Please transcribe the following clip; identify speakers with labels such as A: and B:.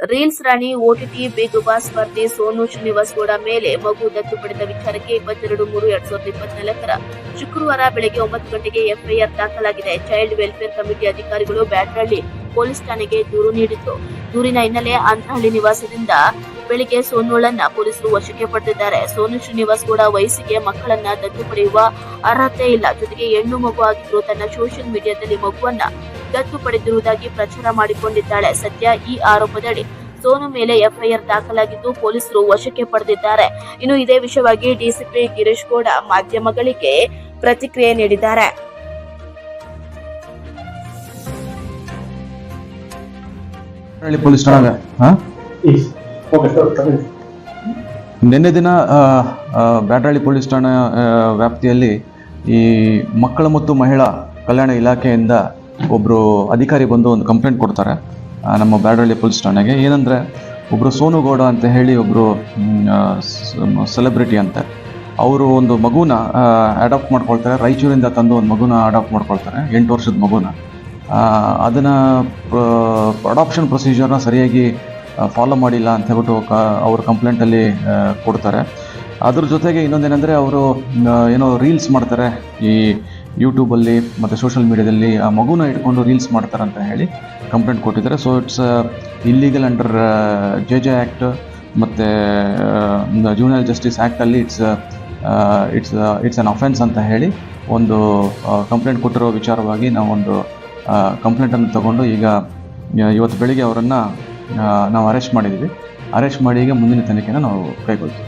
A: Reels ರಾಣಿ OTT Bigg Boss ಸ್ಪರ್ಧಿ ಸೋನು ಶ್ರೀನಿವಾಸ್ ಗೌಡ ಮೇಲೆ ಮಗು ದತ್ತು ಪಡೆದ ವಿಚಾರಕ್ಕೆ 22/3/2024 ಶುಕ್ರವಾರ ಬೆಳಗ್ಗೆ 9 ಗಂಟೆಗೆ ಎಫ್ಐಆರ್ ದಾಖಲಾಗಿದೆ. ಚೈಲ್ಡ್ ವೆಲ್ಫೇರ್ ಕಮಿಟಿ ಅಧಿಕಾರಿಗಳು ಬ್ಯಾಟರಳ್ಳಿ ಪೊಲೀಸ್ ಠಾಣೆಗೆ ದೂರು ನೀಡಿದ್ದು, ದೂರಿನ ಹಿನ್ನೆಲೆ ಅಂತಹಳ್ಳಿ ನಿವಾಸದಿಂದ ಬೆಳಿಗ್ಗೆ ಸೋನುಳನ್ನ ಪೊಲೀಸರು ವಶಕ್ಕೆ ಪಡೆದಿದ್ದಾರೆ. ಸೋನು ಶ್ರೀನಿವಾಸ್ ಗೌಡ ವಯಸ್ಸಿಗೆ ಮಕ್ಕಳನ್ನ ದತ್ತು ಪಡೆಯುವ ಅರ್ಹತೆ ಇಲ್ಲ. ಜೊತೆಗೆ ಹೆಣ್ಣು ಮಗು ಆಗಿದ್ರು ತನ್ನ ಸೋಷಿಯಲ್ ಮೀಡಿಯಾದಲ್ಲಿ ಮಗುವನ್ನ ದತ್ತು ಪಡೆದಿರುವುದಾಗಿ ಪ್ರಚಾರ ಮಾಡಿಕೊಂಡಿದ್ದಾಳೆ. ಸದ್ಯ ಈ ಆರೋಪದಡಿ ಸೋನು ಮೇಲೆ ಎಫ್ಐಆರ್ ದಾಖಲಾಗಿದ್ದು ಪೊಲೀಸರು ವಶಕ್ಕೆ ಪಡೆದಿದ್ದಾರೆ. ಇನ್ನು ಇದೇ ವಿಷಯವಾಗಿ ಡಿಸಿಪಿ ಗಿರೀಶ್ ಗೌಡ ಮಾಧ್ಯಮಗಳಿಗೆ ಪ್ರತಿಕ್ರಿಯೆ ನೀಡಿದ್ದಾರೆ.
B: ನಿನ್ನೆ ದಿನ ಬ್ಯಾಟರಳ್ಳಿ ಪೊಲೀಸ್ ಠಾಣಾ ವ್ಯಾಪ್ತಿಯಲ್ಲಿ ಈ ಮಕ್ಕಳ ಮತ್ತು ಮಹಿಳಾ ಕಲ್ಯಾಣ ಇಲಾಖೆಯಿಂದ ಒಬ್ಬರು ಅಧಿಕಾರಿ ಬಂದು ಒಂದು ಕಂಪ್ಲೇಂಟ್ ಕೊಡ್ತಾರೆ ನಮ್ಮ ಬ್ಯಾಟರಳ್ಳಿ ಪೊಲೀಸ್ ಠಾಣೆಗೆ. ಏನಂದರೆ ಒಬ್ಬರು ಸೋನು ಗೌಡ ಅಂತ ಹೇಳಿ ಒಬ್ಬರು ಸೆಲೆಬ್ರಿಟಿ ಅಂತೆ, ಅವರು ಒಂದು ಮಗುನ ಅಡಾಪ್ಟ್ ಮಾಡ್ಕೊಳ್ತಾರೆ. ರಾಯಚೂರಿಂದ ತಂದು ಒಂದು ಮಗುನ ಅಡಾಪ್ಟ್ ಮಾಡ್ಕೊಳ್ತಾರೆ, 8 ವರ್ಷದ ಮಗುನ. ಅದನ್ನು ಅಡಾಪ್ಷನ್ ಪ್ರೊಸೀಜರ್ನ ಸರಿಯಾಗಿ ಫಾಲೋ ಮಾಡಿಲ್ಲ ಅಂತ ಹೇಳ್ಬಿಟ್ಟು ಅವರು ಕಂಪ್ಲೇಂಟಲ್ಲಿ ಕೊಡ್ತಾರೆ. ಅದ್ರ ಜೊತೆಗೆ ಇನ್ನೊಂದೇನೆಂದರೆ ಅವರು ಏನೋ ರೀಲ್ಸ್ ಮಾಡ್ತಾರೆ ಈ ಯೂಟ್ಯೂಬಲ್ಲಿ ಮತ್ತು ಸೋಷಿಯಲ್ ಮೀಡಿಯಾದಲ್ಲಿ, ಆ ಮಗುನ ಇಟ್ಕೊಂಡು ರೀಲ್ಸ್ ಮಾಡ್ತಾರೆ ಅಂತ ಹೇಳಿ ಕಂಪ್ಲೇಂಟ್ ಕೊಟ್ಟಿದ್ದಾರೆ. So it's illegal under JJ act ಮತ್ತು ಜುವೆನೈಲ್ ಜಸ್ಟಿಸ್ ಆ್ಯಕ್ಟಲ್ಲಿ ಇಟ್ಸ್ ಅನ್ ಅಫೆನ್ಸ್ ಅಂತ ಹೇಳಿ ಒಂದು ಕಂಪ್ಲೇಂಟ್ ಕೊಟ್ಟಿರೋ ವಿಚಾರವಾಗಿ ನಾವೊಂದು ಕಂಪ್ಲೇಂಟನ್ನು ತಗೊಂಡು ಇವತ್ತು ಬೆಳಿಗ್ಗೆ ಅವರನ್ನು ನಾವು ಅರೆಸ್ಟ್ ಮಾಡಿದ್ದೀವಿ. ಅರೆಸ್ಟ್ ಮಾಡಿ ಈಗ ಮುಂದಿನ ತನಿಖೆನ ನಾವು ಕೈಗೊಳ್ತೀವಿ.